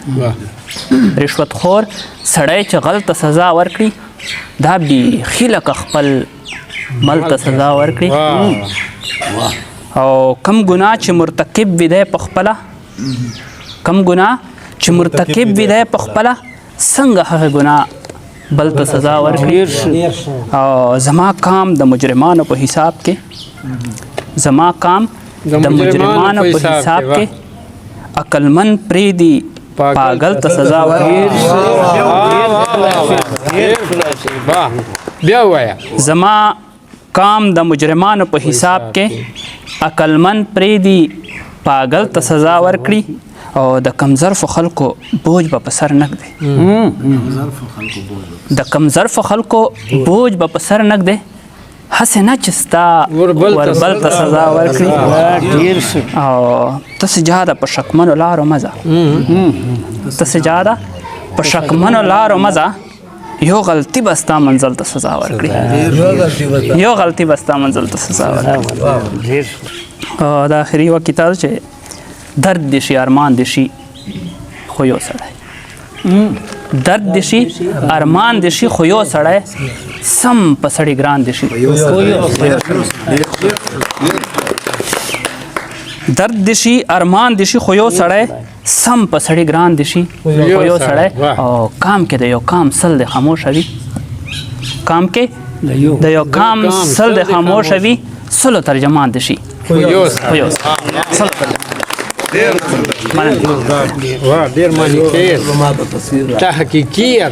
رشوت خور سړی چې غلطه سزا ورکړي دا بیخي لکه خپل مل ته سزا ورکړي او کم ګناه چې مرتکب وي دی په خپله کم ګناه چې مرتکب وي دی په خپله څنګه هغه ګناه بل ته سزا ورکړي او زما کام د مجرمانو په حساب کې زما کام د مجرمانو په حساب کې عقلمند پرېږدي پاگل ته سزا ورکړي زما کام د مجرمانو په حساب کې عقلمند پرېږدي پاگل ته سزا ورکړي او د کمزرفو خلکو بوج به په سر نږدي د کمزرفو خلکو بوج به په سر نږدي هسې نه چې ستا وربل ته سزا ورکړي او تاسې جاده په شکمنو لارو مه ځه تاسې جاده په شکمنو لارو مه ځه یو غلطي به ستا منزل ته سزا ورکړي یو غلطي به ستا منزل ته سزا ورکړي او د آخري یوه کتاب چې درد دې شي ارمان دې شي خو یو سړی درد دې شي ارمان دې شي خو یو سړی سم په سړي ګران دې شي درد دې شي ارمان دې شي خو یو سړی سم په سړي ګران دې شي خو یو سړی او کام کې د یو کام سل دې خاموشه وي کام کې د یو کام سل دې خاموشه وي سلو ترجمان دې شي خو یو سلو ترجمان ډیر معنی کې تا حقیقي